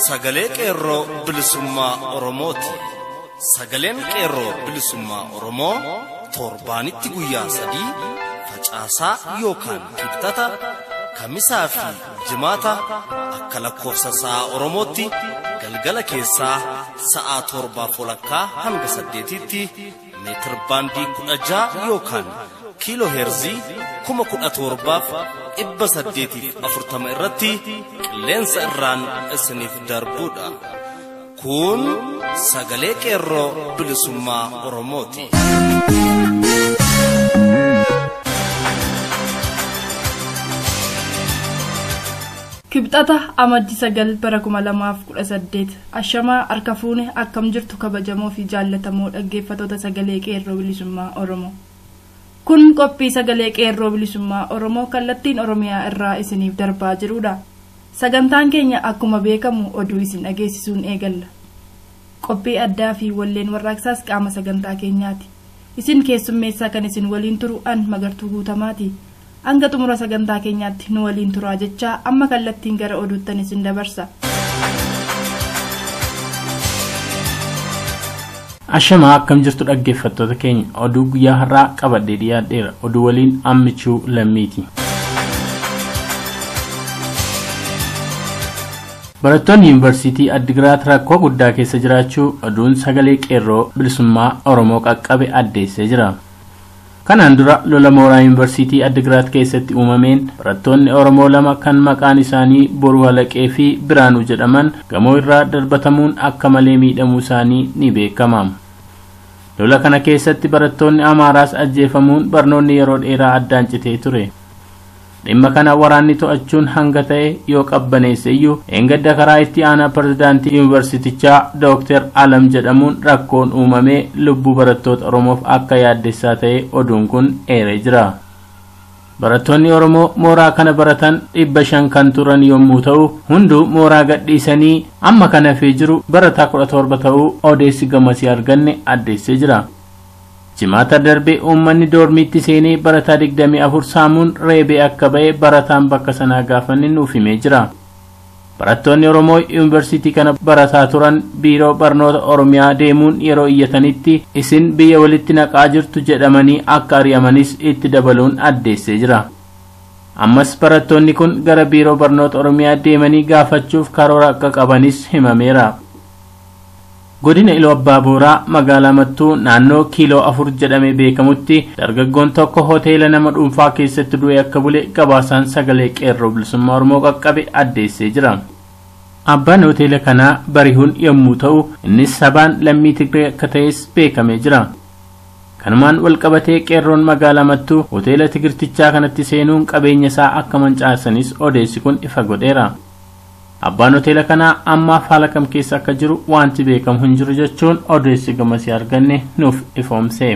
sagalee qeerroo bilisummaa Oromooti. Sagaleen qeerroo bilisummaa Oromoo torbaanitti guyyaa 3 facaasaa yookaan kibxata kamisaa fi jimaata akka lakkoofsa sa'a Oromootti galgala keessaa sa'a 7:00 hanga 8tti meetir baandii 16 yookaan kiiloo heerzii 17,840 irratti qilleensa irraan isiniif darbuudha. Kun sagalee qeerroo bilisummaa Oromooti. Kibxata Amajji 9 bara 2018 ashamaa harka fuune akkam jirtu kabajamoo fi jaallatamoo dhaggeeffattoota sagalee qeerroo bilisummaa Oromoo. Kun qophii sagalee qeerroo bilisummaa Oromoo kallattiin Oromiyaa irraa isiniif darbaa jirudha. Sagantaan keenya akkuma beekamu oduu isin dhageessisuun eegalla. Qophii addaa fi walleen warraaqsaas qaama sagantaa keenyaati. Isin keessummeessaa kan isin waliin turu an Magartuu Guutamaati. Hanga xumura sagantaa keenyaatti nu waliin turaa jechaa amma kallattiin gara oduuttan isin dabarsa. Ashamaa akkam jirtu dhaggeeffattoota keenya oduu guyyaa har'aa qabadhee dhiyaadheera. Oduu waliin Ammichuu Lammiiti. Barattoonni Yuunivarsiitii Addigiraat rakkoo guddaa keessa jiraachuu oduun sagalee qeerroo bilisummaa Oromoo qaqqabe addeessee jira. Kanaan dura lola mooraa Yuunivarsiitii Addigiraat keessatti uumameen barattoonni Oromoo 2 kan maqaan isaanii Boruu Halaqee fi Biraanuu jedhaman gamoo irraa darbatamuun akka malee miidhamuu isaanii ni beekama. Lola kana keessatti barattoonni Amaaraas ajjeefamuun barnoonni yeroo dheeraa addaan citee ture. Dhimma kana waraanni to'achuun hanga ta'e yoo qabbaneesse iyyuu engadda karaa itti aanaa pirezidaantii yuunivarsiitichaa Dr. Alam jedhamuun rakkoon uumamee lubbuu barattoota Oromoof akka yaaddessaa ta'e oduun kun eeree jira. Barattoonni Oromoo mooraa kana baratan 500 kan turan yommuu ta'u hunduu mooraa gadhiisanii amma kana fee jiru barataa 17 ta'uu odeessi gamasii arganne addeessee jira. Jimaata darbe uummanni doormiitti seenee barataa 24 saamuun reebee akka ba'e barataan bakka sanaa gaafanni nuuf himee jira. Barattoonni Oromoo yuunivarsiitii kana barataa turan biiroo barnoota Oromiyaa deemuun yeroo iyyatanitti isin biyya walitti naqaa jirtu jedhamanii akka ari'amanis itti dabaluun addeessee jira. Ammas barattoonni kun gara biiroo barnoota Oromiyaa deemanii gaafachuuf karoora akka qabanis himameera. Godina Iluu Abbaa Booraa magaalaa Mattuu naannoo kiiloo 4 jedhamee beekamutti dargaggoon tokko hoteela nama dhuunfaa keessatti du'e akka bule gabaasaan sagalee qeerroo bilisummaa Oromoo qaqqabe addeessee jira. Abbaan hoteela kanaa Barihuun yommuu ta'u innis sabaan lammii Tigree akka ta'es beekamee jira. Kanumaan walqabatee qeerroon magaalaa Mattuu hoteela Tigirtichaa kanatti seenuun qabeenya isaa akka mancaasanis odeessi kun ifa godheera. Abbaan hoteela kanaa amma haala kam keessa akka jiru wanti beekamu hin jiru jechuun odeessi gamasii arganne nuuf ifoomse.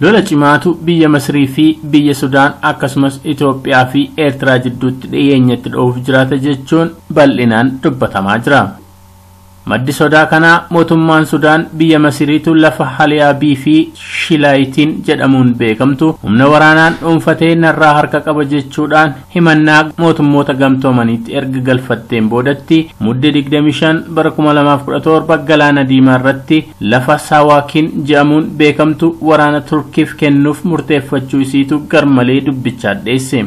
Lola cimaatu biyya Masrii fi biyya Sudaan akkasumas Itoophiyaa fi Eertiraa jidduutti dhiyeenyatti dho'uuf jiraata jechuun bal'inaan dubbatamaa jira. Maddi sodaa kanaa mootummaan Sudaan biyya Masiriitu lafa Haliyaabii fi Shilaayitiin jedhamuun beekamtu humna waraanaan dhuunfatee narraa harka qaba jechuudhaan himannaa mootummoota gamtoomaniitti erga galfatteen boodatti muddee 25 bara 2017 galaana diimaa irratti lafa Sawaakiin jedhamuun beekamtu waraana Turkiif kennuuf murteeffachuu isiitu garmalee dubbichaa dheesse.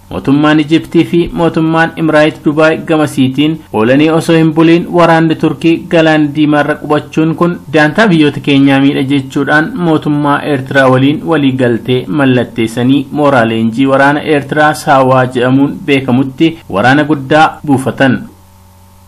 Mootummaan Ijiptii fi mootummaan Imiraayit Dubaay gamasiitiin oolanii osoo hin buliin waraanni Turkii galaana diimaarra qubachuun kun daantaa biyyoota keenyaa miidha jechuudhaan mootummaa Eertiraa waliin walii galtee mallatteessanii mooraa leenjii waraana Eertiraa Saawaa jedhamuun beekamutti waraana guddaa buufatan.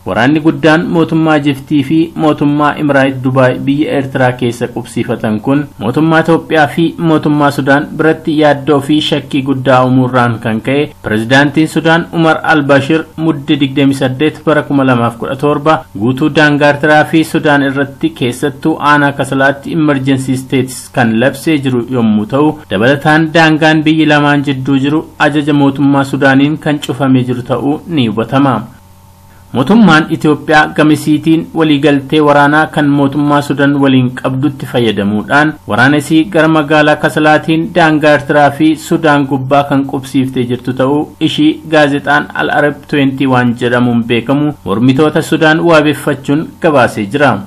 Waraanni guddaan mootummaa Ijiptii fi mootummaa Imiraayit Dubaay biyya Eertiraa keessa qubsiifatan kun mootummaa Itoophiyaa fi mootummaa Sudaan biratti yaaddoo fi shakkii guddaa uumuurraan kan ka'e pirezidaantiin Sudaan Umar al-Bashir muddee 28 bara 2017 guutuu daangaa Eertiraa fi Sudaan irratti keessattuu aanaa Kasalaatti emergency status kan labsee jiru yommuu ta'u dabalataan daangaan biyyi lamaan jidduu jiru ajaja mootummaa Sudaaniin kan cufamee jiru ta'uu ni hubatama. mootummaan Itoophiyaa gamasiitiin waliigaltee waraanaa kan mootummaa Sudaan waliin qabdutti fayyadamuudhaan waraanasii gara magaalaa Kasalaatiin daangaa Eertiraa fi Sudaan gubbaa kan qubsiiftee jirtu ta'uu ishii gaazexaan Al Arab 21 jedhamuun beekamu mormitoota Sudaan waabeffachuun gabaasee jira.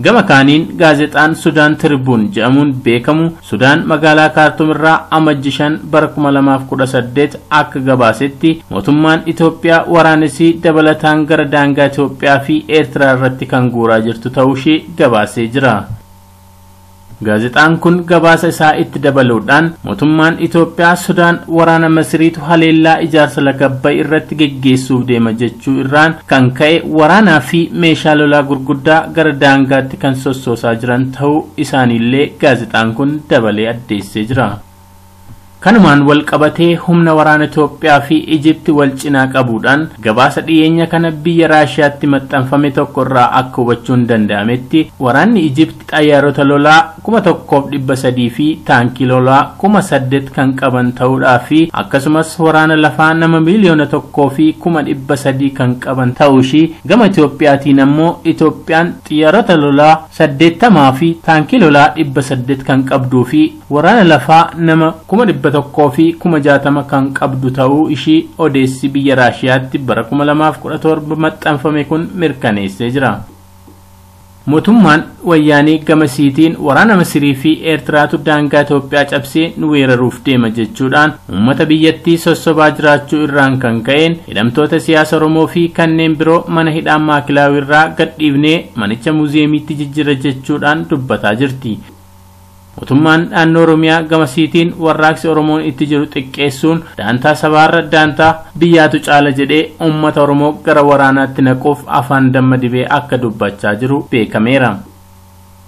Gama kaaniin gaazexaan Sudaan Tribune jedhamuun beekamu Sudaan magaalaa Kaartum irraa amajji 5 bara 2018 akka gabaasetti mootummaan Itoophiyaa waraanasii dabalataan gara daangaa Itoophiyaa fi Eertiraa irratti kan guuraa jirtu ta'uu ishee gabaasee jira. Gaazexaan kun gabaasa isaa itti dabaluudhaan mootummaan Itoophiyaa Sudaan waraana Masiriitu haleellaa ijaarsa laga Abbaay irratti geggeessuuf deema jechuu irraan kan ka'e waraanaa fi meeshaa lolaa gurguddaa gara daangaatti kan sossoosaa jiran ta'uu isaaniillee gaazexaan kun dabalee addeessee jira. kanumaan wal qabatee humna waraana Itoophiyaa fi Ijipti wal cinaa qabuudhaan gabaasa dhiyeenya kana biyya Raashiyaatti maxxanfame tokko irraa akka hubachuun danda'ametti waraanni Ijipti xayyaarota lolaa 1,300 fi taankii lolaa 8,000 kan qaban ta'uudhaa fi akkasumas waraana lafaa nama miliyoona 1 fi 300 kan qaban ta'uushii gama Itoophiyaatiin ammoo Itoophiyaan xiyyaarota lolaa 80 fi taankii lolaa 800 kan qabduu fi waraana lafaa nama 100 fi 60 kan qabdu ta'uu ishii odeessi biyya Raashiyaatti bara 2017 maxxanfame kun mirkaneessee jira. mootummaan wayyaanii gamasiitiin waraana Masirii fi Eertiraatu daangaa Itoophiyaa cabsee nu weeraruuf deema jechuudhaan uummata biyyattii sossobaa jiraachuu irraan kan ka'een hidhamtoota siyaasa Oromoo fi kanneen biroo mana hidhaa Maakilaawii irraa gadhiifnee manicha muuziyeemiitti jijjiirra jechuudhaan dubbataa jirti. mootummaan naannoo Oromiyaa gamasiitiin warraaqsi Oromoon itti jiru xiqqeessuun daantaa sabaarra daantaa biyyaatu caala jedhee uummata Oromoo gara waraanaatti naquuf afaan damma dibee akka dubbachaa jiru beekameera.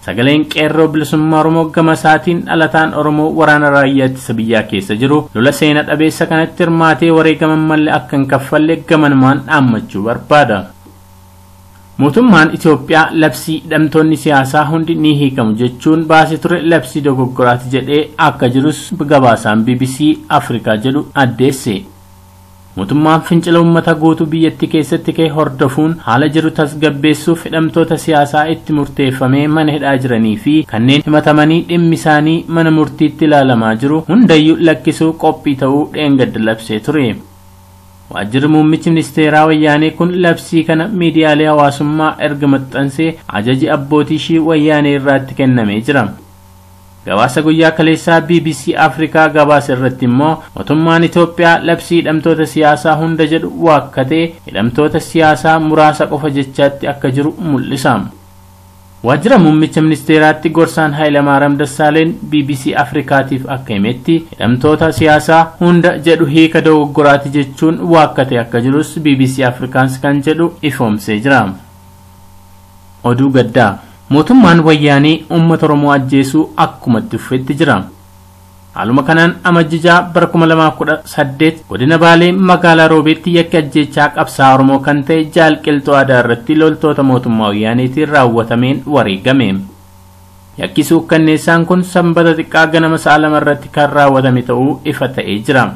Sagaleen qeerroo bilisummaa Oromoo gamasaatiin dhalataan Oromoo waraana raayyaa ittisa biyyaa keessa jiru lola seena dhabeessa kanatti hirmaatee wareegaman malee akka hin kaffalle gamanumaan dhaammachuu barbaada. mootummaan Itoophiyaa labsii hidhamtoonni siyaasaa hundi ni hiikamu jechuun baasee ture labsii dogoggoraati jedhee akka jirus gabaasaan BBC Afrikaa jedhu addeesse. mootummaan fincila uummata guutuu biyyattii keessatti ka'e hordofuun haala jiru tasgabbeessuuf hidhamtoota siyaasaa itti murteeffamee mana hidhaa jiranii fi kanneen himatamanii dhimmi isaanii mana murtiitti ilaalamaa jiru hundayyuu lakkisuu qophii ta'uu dheengadda labsee ture. Waajjirri muummichi ministeeraa wayyaanee kun labsii kana miidiyaalee hawaasummaa erga maxxansee ajaji abbootii ishii wayyaanee irraatti kennamee jira. Gabaasa guyyaa kaleessaa BBC Afrikaa gabaasa irratti immoo mootummaan Itoophiyaa labsii hidhamtoota siyaasaa hunda jedhu waakkatee hidhamtoota siyaasaa muraasa qofa jechaatti akka jiru mul'isa. Waajjira muummicha ministeeraatti gorsaan Hayilamaariyaam Dassaaleen BBC Afrikaatiif akka himetti hidhamtoota siyaasaa hunda jedhu hiika dogoggoraati jechuun waakkate akka jirus BBC Afrikaans kan jedhu ifoomsee jira. Oduu gaddaa mootummaan wayyaanii uummata Oromoo ajjeesuu akkuma itti fufetti jira. Haaluma kanaan amajjijaa bara 2018 godina Baalee magaalaa Roobeetti yakka ajjeechaa qabsaa Oromoo kan ta'e Jaal Qilxuu Aadaa irratti loltoota mootummaa wayyaaniitiin raawwatameen wareegame. Yakki suukkanneessaan kun sanbata xiqqaa ganama sa'a 2 irratti kan raawwatame ta'uu ifa ta'ee jira.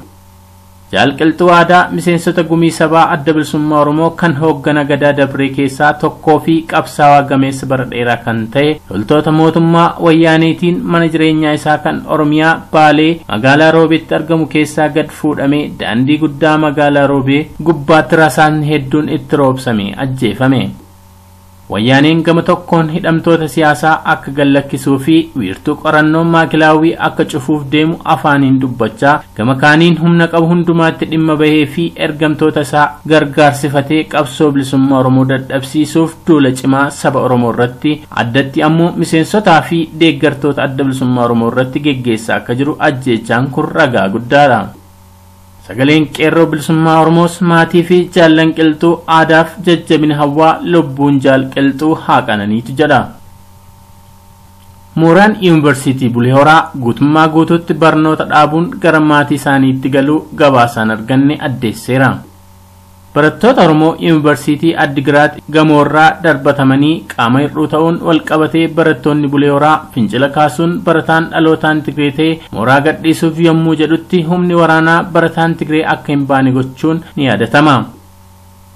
Jaal Qilxuu Aadaa miseensota gumii sabaa adda bilisummaa Oromoo kan hooggana gadaa dabree keessaa tokkoo fi qabsaawaa gameessa bara dheeraa kan ta'e loltoota mootummaa wayyaaniitiin mana jireenyaa isaa kan Oromiyaa Baalee magaalaa Roobeetti argamu keessaa gad fuudhamee daandii guddaa magaalaa Roobee gubbaatti rasaan hedduun itti roobsame ajjeefame. Wayyaaneen gama tokkoon hidhamtoota siyaasaa akka gallakkisuu fi wiirtuu qorannoo Maakilaawii akka cufuuf deemu afaaniin dubbachaa gama kaaniin humna qabu hundumaatti dhimma bahee fi ergamtoota isaa gargaarsifatee qabsoo bilisummaa Oromoo dadhabsiisuuf duula cimaa saba Oromoo irratti addatti ammoo miseensotaa fi deeggartoota adda bilisummaa Oromoo irratti geggeessaa akka jiru ajjeechaan kun ragaa guddaadha. Sagaleen qeerroo bilisummaa Oromoos maatii fi jaallan Qilxuu Aadaaf jajjabina hawwaa lubbuun Jaal Qilxuu haa qananiitu jedha. Mooraan Yuunivarsiitii Bulee Horaa guutummaa guutuutti barnoota dhaabuun gara maatii isaaniitti galuu gabaasaan arganne addeesseera. Barattoota Oromoo Yuunivarsiitii Addigiraat gamoorraa darbatamanii qaama hir'uu ta'uun walqabatee barattoonni Bulee Horaa fincila kaasuun barataan dhalootaan Tigree ta'e mooraa gadhiisuuf yommuu jedhutti humni waraanaa barataan Tigree akka hin baane gochuun ni yaadatama.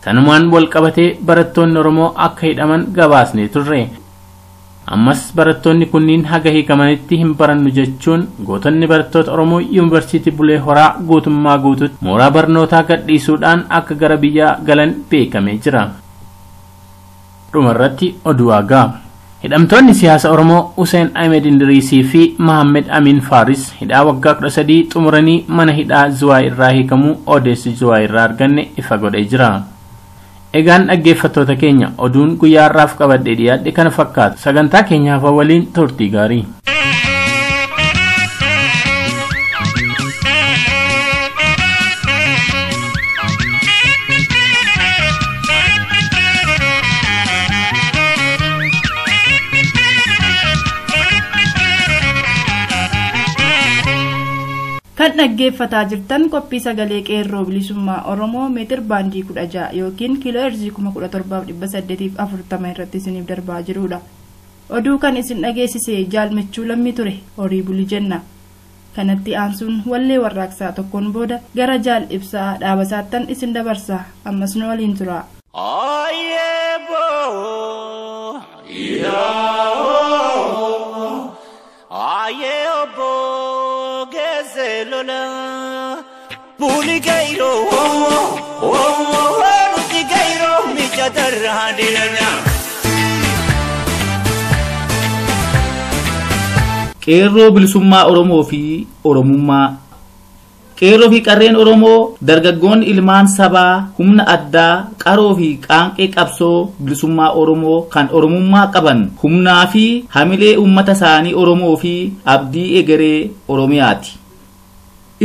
Sanumaan wal qabatee barattoonni Oromoo akka hidhaman gabaasnee turre. Ammas barattoonni kunniin haga hiikamanitti hin barannu jechuun gootonni barattoota Oromoo Yuunivarsiitii Bulee Horaa guutummaa guututti mooraa barnootaa gadhiisuudhaan akka gara biyyaa galan beekamee jira. Dhumarratti oduu hagaa. Hidhamtoonni siyaasa Oromoo Hussein Ahmed Indiriisii fi Mohammed Amin Faris hidhaa waggaa 13 xumuranii mana hidhaa Zuwaay irraa hiikamuu odeessi Zuwaay irraa arganne ifa godhee jira. Egaan dhaggeeffattoota keenya oduun guyyaa har'aaf qabadhee dhiyaadhe kana fakkaata. Sagantaa keenyaaf waliin turtii gaarii. Kan dhaggeeffataa jirtan qophii sagalee qeerroo bilisummaa Oromoo meetir baandii 16 yookiin kiiloo heerzii 1740 irratti isiniif darbaa jirudha. Oduu kan isin dhageessise jaalmechuu lammii ture horii bulii jenna. Kanatti aansuun wallee warraaqsaa tokkoon booda gara jaal ibsaa dhaabasaattan isin dabarsa. Ammas nu waliin tura. Lola Buli gairo Nuti gairo Mija darra dirana Qeerroo bilisummaa Oromoo fi Oromummaa. Qeerroo fi qarreen Oromoo dargaggoonni ilmaan sabaa humna addaa qaroo fi qaanqee qabsoo bilisummaa Oromoo kan Oromummaa qaban humnaa fi hamilee uummata isaanii Oromoo fi abdii egeree Oromiyaati.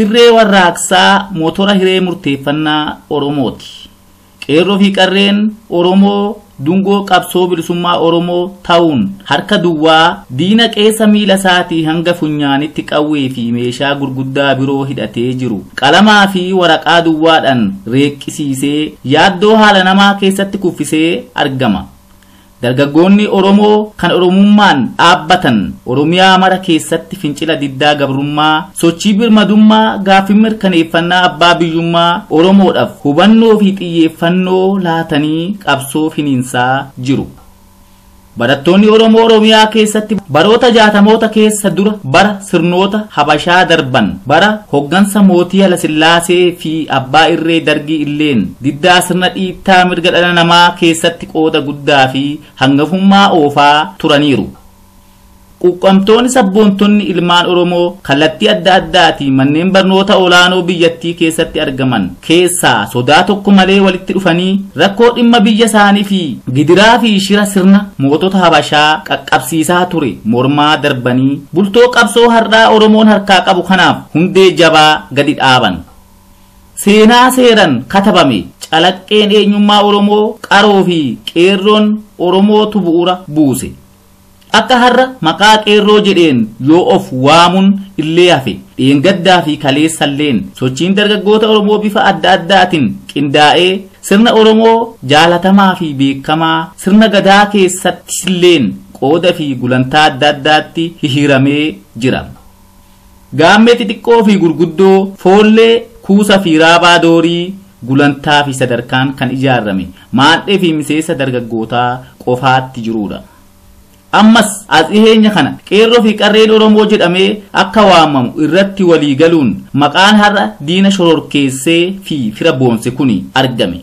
Irree warraaqsaa mootora hiree murteeffannaa Oromooti. Qeerroo fi qarreen Oromoo dungoo qabsoo bilisummaa Oromoo ta'uun harka duwwaa diina qeessa miila isaatii hanga funyaanitti qawwee fi meeshaa gurguddaa biroo hidhatee jiru qalamaa fi waraqaa duwwaadhaan reeqqisiisee yaaddoo haala namaa keessatti kuffisee argama. Dargaggoonni Oromoo kan Oromummaan dhaabbatan Oromiyaa mara keessatti fincila diddaa gabrummaa sochii birmadummaa gaaffii mirkaneeffannaa abbaa biyyummaa Oromoodhaaf hubannoo fi xiyyeeffannoo laatanii qabsoo finiinsaa jiru. Barattoonni Oromoo Oromiyaa keessatti baroota 60moota keessa dura bara sirnoota Habashaa darban bara hoggansa mootii Haayile Sillaasee fi abbaa irree Dargii illeen diddaa sirna dhiittaa mirga dhala namaa keessatti qooda guddaa fi hangafummaa oofaa turaniiru. Quuqqamtoonni sabboontonni ilmaan Oromoo kallattii adda addaatiin manneen barnoota olaanoo biyyattii keessatti argaman keessaa sodaa tokko malee walitti dhufanii rakkoo dhimma biyya isaanii fi gidiraa fi shira sirna mootota Habashaa qaqqabsiisaa ture mormaa darbanii bultoo qabsoo har'aa Oromoon harkaa qabu kanaaf hundee jabaa gadi dhaaban. Seenaa seeran katabame calaqqeen eenyummaa Oromoo qaroo fi qeerroon Oromootu bu'uura buuse. Akka har'a maqaa qeerroo jedheen yoo of waamuun illee hafe dheengaddaa fi kaleessalleen sochiin dargaggoota Oromoo bifa adda addaatiin qindaa'ee sirna Oromoo jaalatamaa fi beekamaa sirna gadaa keessatti illeen qooda fi gulantaa adda addaatti hihiramee jira. Gaammee xixiqqoo fi gurguddoo foollee kuusa fi raabaa doorii gulantaa fi sadarkaan kan ijaarame maadhee fi miseensa dargaggootaa qofaatti jirudha. Ammas as dhiheenya kana qeerroo fi qarreen Oromoo jedhamee akka waamamu irratti walii galuun maqaan har'a diina shororkeessee fi fira boonse kuni argame.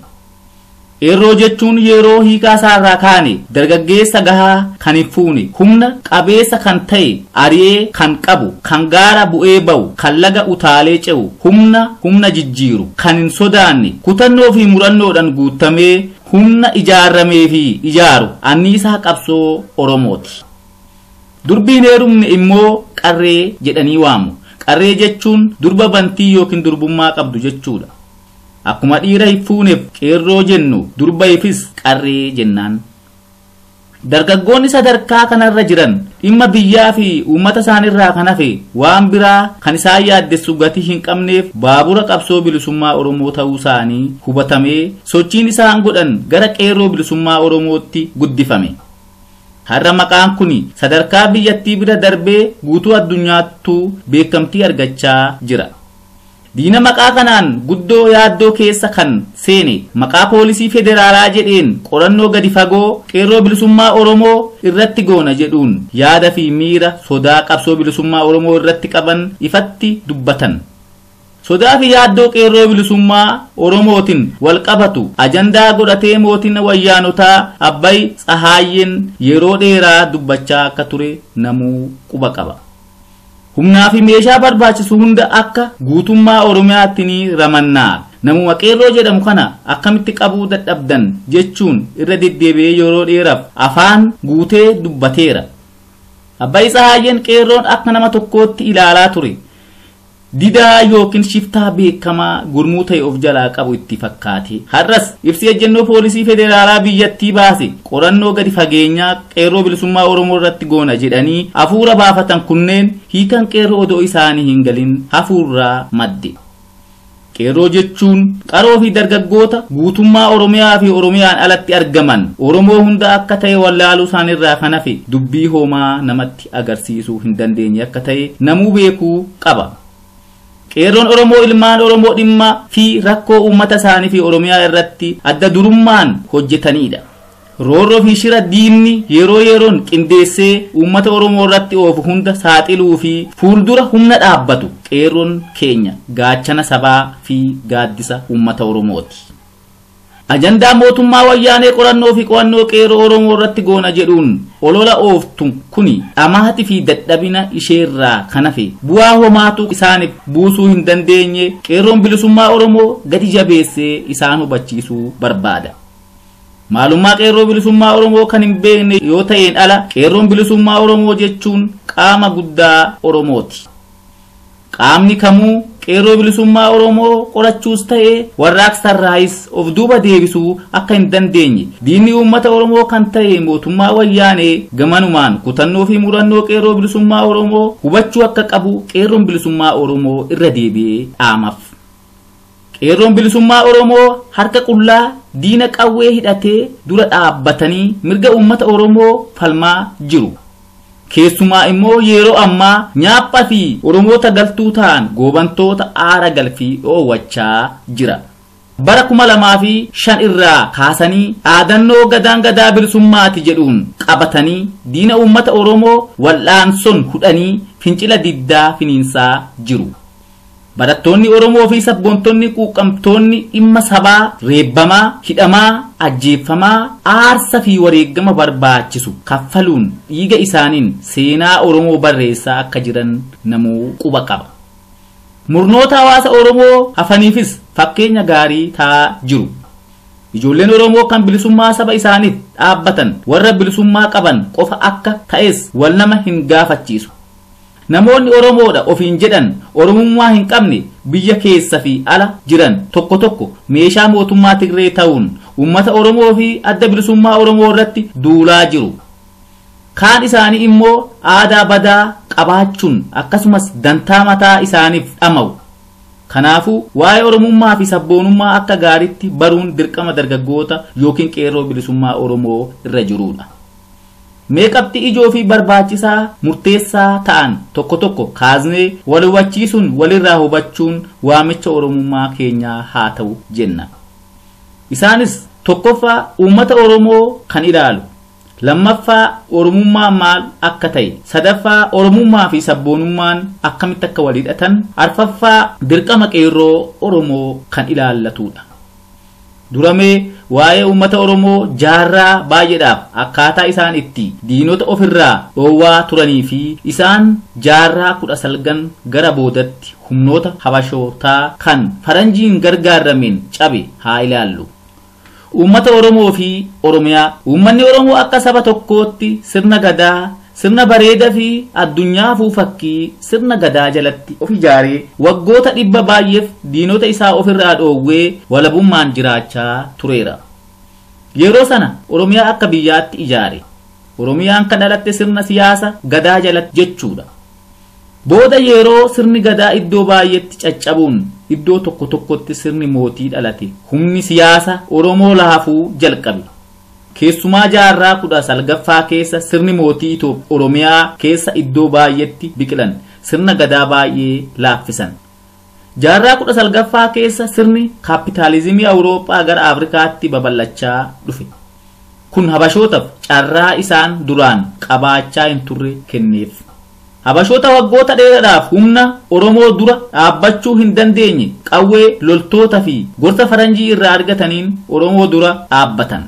Qeerroo jechuun yeroo hiikaa isaarraa kaane dargaggeessa gahaa kan hin fuune humna qabeessa kan ta'e ari'ee kan qabu kan gaara bu'ee ba'u kan laga utaalee ce'u humna jijjiiru kan hin sodaanne kutannoo fi murannoodhaan guutamee humna ijaarramee fi ijaaru anniisaa qabsoo Oromooti. Durbiin heerumne immoo qarree jedhanii waamu. Qarree jechuun durba bantii yookiin durbummaa qabdu jechuudha. Akkuma dhiira hin fuuneef qeerroo jennu durbaifis qarree jennaan. Dargaggoonni sadarkaa kanarra jiran dhimma biyyaa fi uummata isaanirraa kan hafe waan biraa kan isaan yaaddessu gatii hin qabneef baabura qabsoo bilisummaa Oromoo ta'uu isaanii hubatamee sochiin isaan godhan gara qeerroo bilisummaa Oromootti guddifame. Har'a maqaan kuni sadarkaa biyyattii bira darbee guutuu addunyaattuu beekamtii argachaa jira. diina maqaa kanaan guddoo yaaddoo keessa kan seene maqaa poolisii federaalaa jedheen qorannoo gadi fagoo qeerroo bilisummaa Oromoo irratti goona jedhuun yaada fi miira sodaa qabsoo bilisummaa Oromoo irratti qaban ifatti dubbatan. sodaa fi yaaddoo qeerroo bilisummaa Oromootiin wal qabatu ajandaa godhatee mootiin wayyaanotaa Abbay Tsahaayyeen yeroo dheeraa dubbachaa akka ture namuu quba qaba. humnaa fi meeshaa barbaachisu hunda akka guutummaa Oromiyaatti ni ramannaa namuma qeerroo jedhamu kana akkamitti qabuu dadhabdan jechuun irra deddeebi'ee yeroo dheeraaf afaan guutee dubbateera. Abbay Tsahaayyeen qeerroon akka nama tokkootti ilaalaa ture. didaa yookiin shiftaa beekamaa gurmuu ta'e of jalaa qabu itti fakkaate. har'as ibsi ejjennoo poolisii federaalaa biyyattii baase qorannoo gadi fageenyaa qeerroo bilisummaa Oromoo irratti goona jedhanii hafuura baafatan kunneen hiikan qeerroo odoo isaanii hin galin hafuurraa madde. qeerroo jechuun qaroo fi dargaggoota guutummaa Oromiyaa fi Oromiyaan alatti argaman Oromoo hunda akka ta'e wallaaluu isaanirraa kan hafe dubbii homaa namatti agarsiisuu hin dandeenye akka ta'e namuu beekuu qaba. qeerroon Oromoo ilmaan Oromoo dhimma fi rakkoo uummata isaanii fi Oromiyaa irratti adda durummaan hojjetanidha. roorroo fi shira diinni yeroo yeroon qindeessee uummata Oromoo irratti oofu hunda saaxiluu fi fuuldura humna dhaabbatu qeerroon keenya gaachana sabaa fi gaaddisa uummata Oromooti. ajandaa mootummaa wayyaanee qorannoo fi qo'annoo qeerroo Oromoo irratti goona jedhuun olola ooftu kuni dhamaati fi dadhabina isheerraa kan hafe bu'aa homaatu isaaniif buusuu hin dandeenye qeerroon bilisummaa Oromoo gadi jabeessee isaan hubachiisuu barbaada. maalummaa qeerroo bilisummaa Oromoo kan hin beekne yoo ta'een ala qeerroon bilisummaa Oromoo jechuun qaama guddaa Oromooti. qaamni kamuu qeerroo bilisummaa Oromoo qorachuus ta'ee warraaqsarraayis of duuba deebisuu akka hin dandeenye diinni uummata Oromoo kan ta'e mootummaa wayyaanee gamanumaan kutannoo fi murannoo qeerroo bilisummaa Oromoo hubachuu akka qabu qeerroon bilisummaa Oromoo irra deebi'ee dhaamaaf. qeerroon bilisummaa Oromoo harka qullaa diina qawwee hidhatee dura dhaabbatanii mirga uummata Oromoo falmaa jiru. keessumaa immoo yeroo ammaa nyaaphaa fi Oromoota galtuu ta'an goobantoota aara galfii dhoowwachaa jira. bara 2005 irraa kaasanii dhaadannoo gadaan gadaa bilisummaati jedhuun qabatanii diina uummata Oromoo wal'aansoon hudhanii fincila diddaa finiinsaa jiru. barattoonni Oromoo fi sabboontonni quuqqamtoonni dhimma sabaa reebbamaa hidhamaa ajjeeffamaa aarsa fi wareegama barbaachisu kaffaluun dhiiga isaaniin seenaa Oromoo barreessaa akka jiran namuu quba qaba. murnoota hawaasa Oromoo hafaniifis fakkeenya gaarii ta'aa jiru. ijoolleen Oromoo kan bilisummaa saba isaaniif dhaabbatan warra bilisummaa qaban qofa akka ta'es wal nama hin gaafachiisu. namoonni Oromoodha ofiin jedhan Oromummaa hin qabne biyya keessa fi ala jiran tokko tokko meeshaa mootummaa Tigree ta'uun uummata Oromoo fi adda bilisummaa Oromoo irratti duulaa jiru. kaan isaanii immoo aadaa badaa qabaachuun akkasumas dantaa mataa isaaniif dhama'u. kanaafuu waa'ee Oromummaa fi sabboonummaa akka gaariitti baruun dirqama dargaggoota yookiin qeerroo bilisummaa Oromoo irra jirudha. meeqabxi ijoo fi barbaachisaa murteessaa ta'an tokko tokko kaasnee wal hubachiisuun walirraa hubachuun waamicha Oromummaa keenyaa haa ta'u jenna. isaanis tokkoffaa uummata Oromoo kan ilaalu, lammaffaa Oromummaa maal akka ta'e, sadaffaa Oromummaa fi sabboonummaan akkamitti akka wal hidhatan, arfaffaa dirqama qeerroo Oromoo kan ilaallatudha. duramee waa'ee uummata Oromoo jaarraa baay'eedhaaf akkaataa isaan itti diinota ofirraa dhoowwaa turanii fi isaan jaarraa 19 gara boodatti humnoota habashootaa kan faranjiin gargaarameen cabe haa ilaallu. uummata Oromoo fi Oromiyaa. uummanni Oromoo akka saba tokkootti sirna gadaa, sirna bareedaa fi addunyaafuu fakkii sirna gadaa jalatti of ijaaree waggoota 100 baay'eef diinota isaa ofirraa dhoowwee walabummaan jiraachaa tureera. yeroo sana Oromiyaa akka biyyaatti ijaare. Oromiyaan kan dhalatte sirna siyaasa gadaa jalatti jechuudha. booda yeroo sirni gadaa iddoo baay'eetti caccabuun iddoo tokko tokkotti sirni mootii dhalate humni siyaasa Oromoo laafuu jalqabe. keessumaa jaarraa 19ffaa keessa sirni mootii Itoophiyaa Oromiyaa keessa iddoo baay'eetti biqilan sirna gadaa baay'ee laaffisan. jaarraa 19ffaa keessa sirni kaapitaalizimii Awurooppaa gara Afrikaatti babal'achaa dhufe. Kun habashootaaf carraa isaan duraan qabaachaa hin turre kenneef. Habashoota waggoota dheeraadhaaf humna Oromoo dura dhaabbachuu hin dandeenye qawwee loltoota fi gorsa faranjii irraa argataniin Oromoo dura dhaabbatan.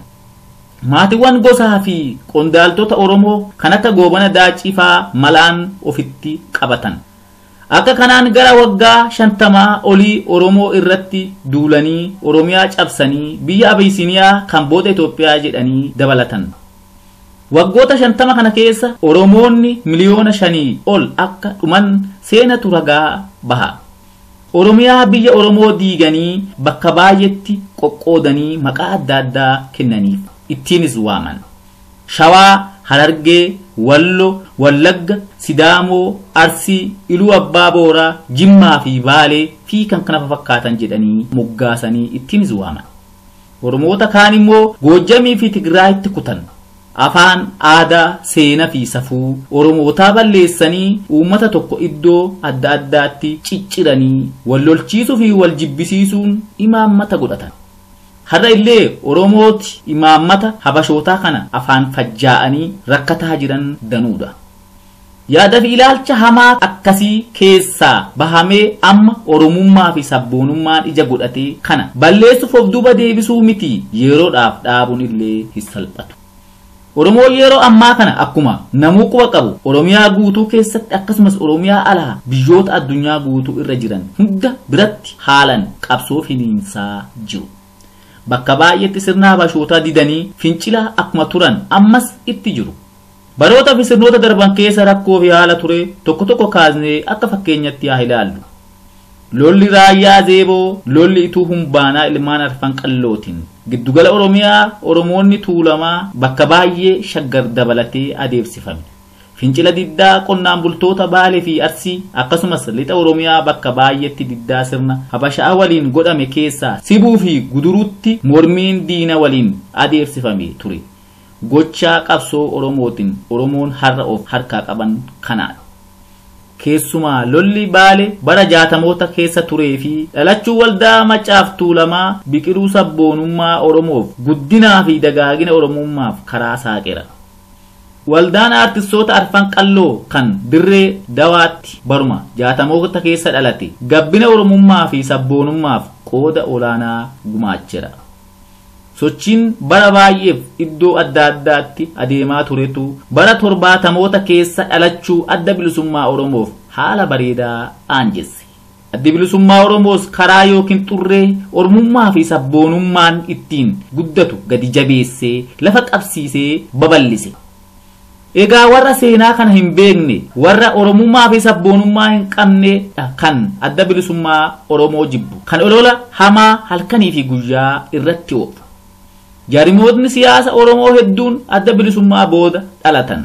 Maatiiwwan gosaa fi qondaaltota Oromoo kan akka Goobana Daacii fa'aa malaan ofitti qabatan. Akka kanaan gara waggaa 50 olii Oromoo irratti duulanii Oromiyaa cabsanii biyya Abisiiniyaa kan booda Itoophiyaa jedhanii dabalatan. Waggoota 50 kana keessa Oromoonni miliyoona 5 ol akka dhuman seenatu ragaa baha. Oromiyaa biyya Oromoo diiganii bakka baay'eetti qoqqoodanii maqaa adda addaa kennaniif ittiinis waaman. Shawaa, Harargee, Wallo, Wallagga, Sidaamoo, Arsii, Iluu Abbaa Booraa, Jimmaa fi Baalee fi kan kana fakkaatan jedhanii moggaasanii ittiinis waaman. Oromoota kaan immoo Goojjamii fi Tigraayitti kutan. Afaan, aadaa, seenaa fi safuu Oromootaa balleessanii uummata tokko iddoo adda addaatti cicciranii wal lolchiisuu fi wal jibbisiisuun imaammata godhatan. Har'a illee Oromooti imaammata habashootaa kana afaan fajjaa'anii rakkataa jiran danuudha. Yaada fi ilaalcha hamaa akkasii keessaa bahamee amma Oromummaa fi sabboonummaan ija godhatee kana balleessuuf of duuba deebisuu miti yeroodhaaf dhaabuun illee hin salphatu. Oromoo yeroo ammaa kana akkuma namuu quba qabu Oromiyaa guutuu keessatti akkasumas Oromiyaa alaa biyyoota addunyaa guutuu irra jiran hunda biratti haalan qabsoo finiinsaa jiru. Bakka baay'eetti sirna habashootaa didanii fincila akkuma turan ammas itti jiru. Baroota fi sirnoota darban keessa rakkoo fi haala ture tokko tokko kaasnee akka fakkeenyatti haa ilaallu. Lolli raayyaa Zeeboo, lolli ituu humbaanaa ilmaan arfan qallootiin giddugala Oromiyaa Oromoonni tuulamaa bakka baay'ee shaggar dabalatee adeemsifame. Fincila diddaa qonnaan bultoota Baalee fi Arsii akkasumas lixa Oromiyaa bakka baay'eetti diddaa sirna Habashaa waliin godhame keessaa Sibuu fi Guduruutti mormiin diina waliin adeemsifame ture. Gochaa qabsoo Oromootiin Oromoon har'a of harkaa qaban kanaadha. Keessumaa lolli Baalee bara 60moota keessa turee fi dhalachuu waldaa Macaaf Tuulamaa biqiluu sabboonummaa Oromoof guddinaa fi dagaagina Oromummaaf karaa saaqeera. Waldaan artistoota arfan qalloo kan Dirree Dawaatti baruma 60moota keessa dhalate gabbina Oromummaa fi sabboonummaaf qooda olaanaa gumaacheera. Sochiin bara baay'eef iddoo adda addaatti adeemaa turetu bara 70moota keessa dhalachuu adda bilisummaa Oromoof haala bareedaa aanjesse. Addi bilisummaa Oromoos karaa yookiin xurree Oromummaa fi sabboonummaan ittiin guddatu gadi jabeessee lafa qabsiisee babal'ise. Egaa warra seenaa kana hin beekne warra Oromummaa fi sabboonummaa hin qabne kan adda bilisummaa Oromoo jibbu kan olola hamaa halkanii fi guyyaa irratti oofu. Jaarimootni siyaasa Oromoo hedduun adda bilisummaa booda dhalatan.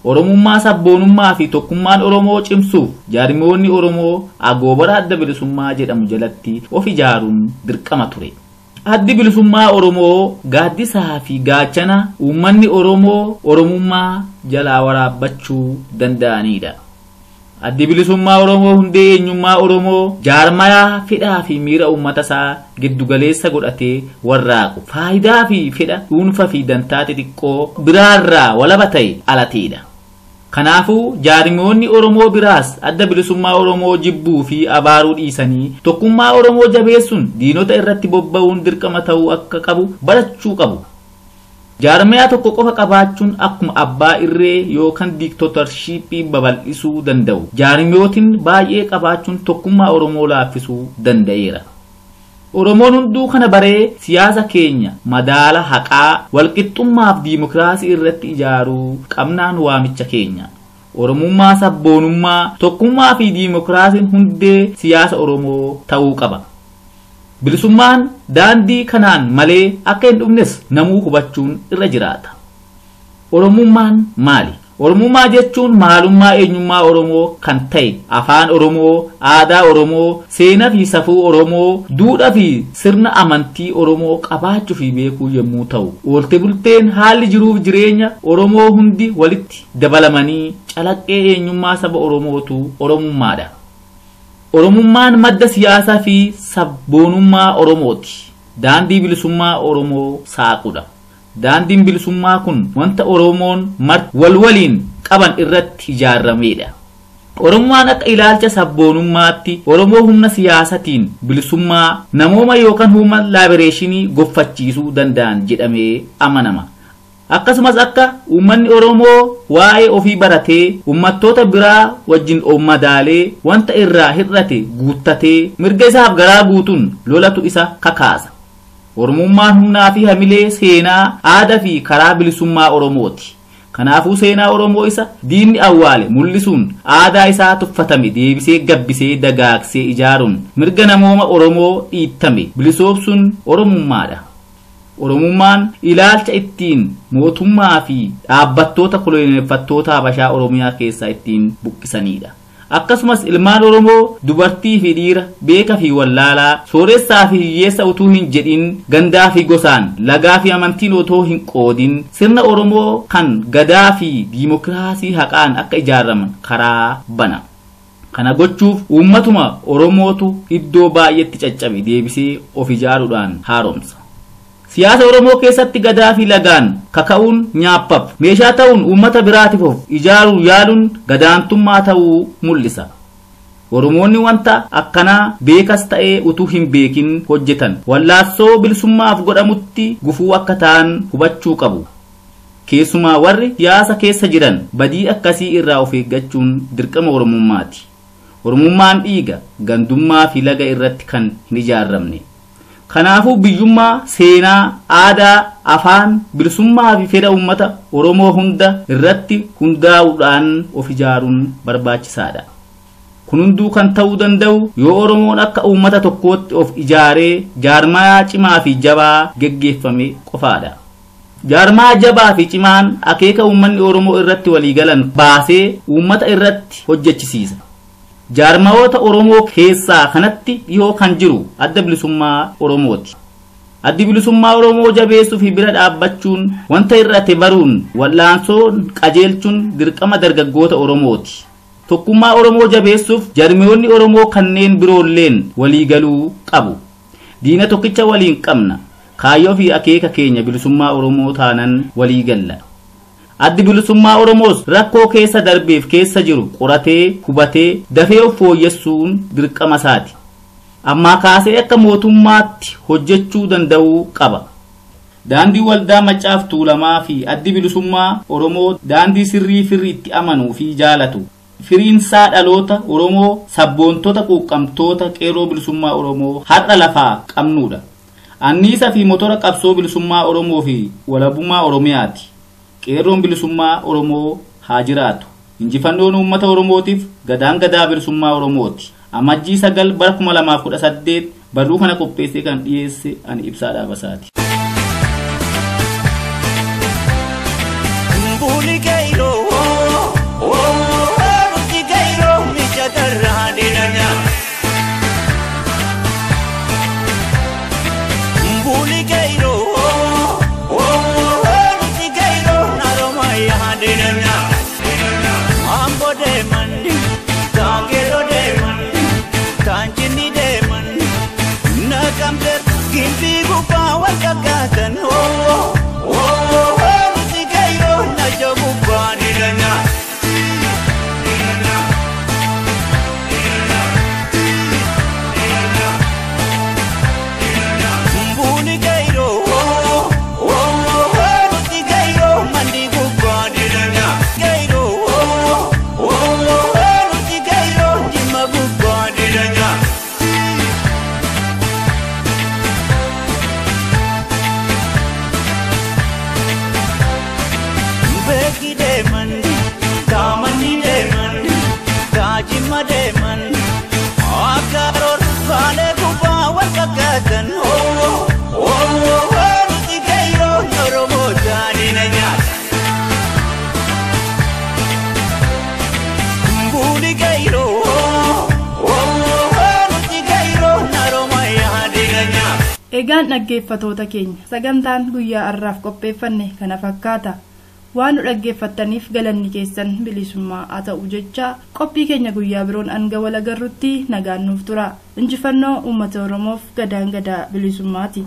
Oromummaa sabboonummaa fi tokkummaan Oromoo cimsuuf jaarimoonni Oromoo agoobara adda bilisummaa jedhamu jalatti of ijaaruun dirqama ture. Addi bilisummaa Oromoo gaaddisaa fi gaachana uummanni Oromoo Oromummaa jalaa waraabbachuu danda'anidha. Addi bilisummaa Oromoo hundee eenyummaa Oromoo jaarmayaa fedhaa fi miira uummata isaa giddugaleessa godhatee warraaqu faayidaa fi fedha dhuunfaa fi dantaa xixiqqoo biraarraa walaba ta'e alateedha. Kanaafuu jaarimoonni Oromoo biraas adda bilisummaa Oromoo jibbuu fi abaaruu dhiisanii tokkummaa Oromoo jabeessuun diinota irratti bobba'uun dirqama ta'uu akka qabu barachuu qabu. Jaarmiyaa tokko qofa qabaachuun akkuma abbaa irree yookaan diiktaatorshiippii babal'isuu danda'u. Jaarmiyootiin baay'ee qabaachuun tokkummaa Oromoo laaffisuu danda'eera. Oromoon hunduu kana baree siyaasa keenya madaala haqaa walqixxummaa fi diimokiraasii irratti ijaaruu qabnaan waamicha keenya. Oromummaa sabboonummaa tokkummaa fi diimokiraasiin hundee siyaasa Oromoo ta'uu qaba. Bilisummaan daandii kanaan malee akka hin dhumnes namuu hubachuun irra jiraata. Oromummaan maali? Oromummaa jechuun maalummaa eenyummaa Oromoo kan ta'e afaan Oromoo, aadaa Oromoo, seenaa fi safuu Oromoo, duudhaa fi sirna amantii Oromoo qabaachuu fi beekuu yommuu ta'u, oolte bulteen haalli jiruuf jireenya Oromoo hundi walitti dabalamanii calaqqee eenyummaa saba Oromootu Oromummaadha. Oromummaan madda siyaasaa fi sabboonummaa Oromooti. Daandii bilisummaa Oromoo saaqudha. Daandiin bilisummaa kun wanta Oromoon waliin qaban irratti ijaarameedha. Oromummaan akka ilaalcha sabboonummaatti Oromoo humna siyaasatiin bilisummaa namooma yookaan human liberation goffachiisuu danda'an jedhamee amanama. Akkasumas akka uummanni Oromoo waa'ee ofii baratee uummattoota biraa wajjin madaalee wanta irraa hir'ate guuttatee mirga isaaf garaa guutuun lolatu isa kakaasa. Oromummaan humnaa fi hamilee seenaa aadaa fi karaa bilisummaa Oromooti. Kanaafuu seenaa Oromoo isa diinni awwaale mul'isuun aadaa isaa tuffatame deebisee gabbisee dagaagsee ijaaruun mirga namooma Oromoo dhiittame bilisoomsuun Oromummaadha. Oromummaan ilaalcha ittiin mootummaa fi dhaabbattoota koloneeffattoota Habashaa Oromiyaa keessaa ittiin buqqisanidha. Akkasumas ilmaan Oromoo dubartii fi dhiira beeka fi wallaalaa sooressaa fi hiyyeessa utuu hin jedhin gandaa fi gosaan lagaa fi amantiin otoo hin qoodin sirna Oromoo kan gadaa fi diimokiraasii haqaan akka ijaaraman karaa bana. Kana gochuuf uummatuma Oromootu iddoo baay'eetti caccabe deebisee of ijaaruudhaan haaromsa. Siyaasa Oromoo keessatti gadaa fi lagaan kaka'uun nyaaphaaf meeshaa ta'uun uummata biraatiif of ijaaruu yaaluun gadaantummaa ta'uu mul'isa. Oromoonni wanta akkanaa beekas ta'ee utuu hin beekin hojjetan wallaansoo bilisummaaf godhamutti gufuu akka ta'an hubachuu qabu. Keessumaa warri siyaasa keessa jiran badii akkasii irraa of eeggachuun dirqama Oromummaati. Oromummaan dhiiga gandummaa fi laga irratti kan hin ijaaramne. Kanaafuu biyyummaa seenaa aadaa afaan bilisummaa fi fedha uummata Oromoo hunda irratti hundaa'uudhaan of ijaaruun barbaachisaadha. Kun hunduu kan ta'uu danda'u yoo Oromoon akka uummata tokkootti of ijaaree jaarmaa cimaa fi jabaa geggeeffame qofaadha. Jaarmaa jabaa fi cimaan akeeka uummanni Oromoo irratti waliigalan baasee uummata irratti hojjechisiisa. Jaarmayoota Oromoo keessaa kanatti dhiyoo kan jiru adda bilisummaa Oromooti. Addi bilisummaa Oromoo jabeessuu fi bira dhaabbachuun wanta irratti baruun wallaansoo qajeelchuun dirqama dargaggoota Oromooti. Tokkummaa Oromoo jabeessuuf jaarmayoonni Oromoo kanneen biroolleen waliigaluu qabu. Diina tokkicha waliin qabna. Kaayyoo fi akeeka keenya bilisummaa Oromoo taanan waliigalla. Addi bilisummaa Oromoos rakkoo keessa darbeef keessa jiru qoratee hubatee dafee of fooyyessuun dirqama isaati. Ammaa kaasee akka mootummaatti hojjechuu danda'uu qaba. Daandii waldaa Maccaaf Tuulamaa fi addi bilisummaa Oromoo daandii sirrii itti amanuu fi jaalatu. Firiinsaa dhaloota Oromoo sabboontota quuqqamtoota qeerroo bilisummaa Oromoo har'a lafaa qabnuudha. Anniisa fi motora qabsoo bilisummaa Oromoo fi walabummaa Oromiyaati. Qeerroon bilisummaa Oromoo haa jiraatu. Injifannoon uummata Oromootiif gadaan gadaa bilisummaa Oromooti. Amajjii 9 bara 2018 barruu kana qopheessee kan dhiyeesse ani Ibsaa Dhaabasaati. Egaan dhaggeeffatoota keenya sagantaan guyyaa har'aaf qopheeffanne kana fakkaata. waan nu dhaggeeffattaniif galanni keessan bilisummaa haa ta'u jecha qophii keenya guyyaa biroon hanga wal agarrutti nagaan nuuf tura. Injifannoo uummata Oromoof. Gadaan gadaa bilisummaati.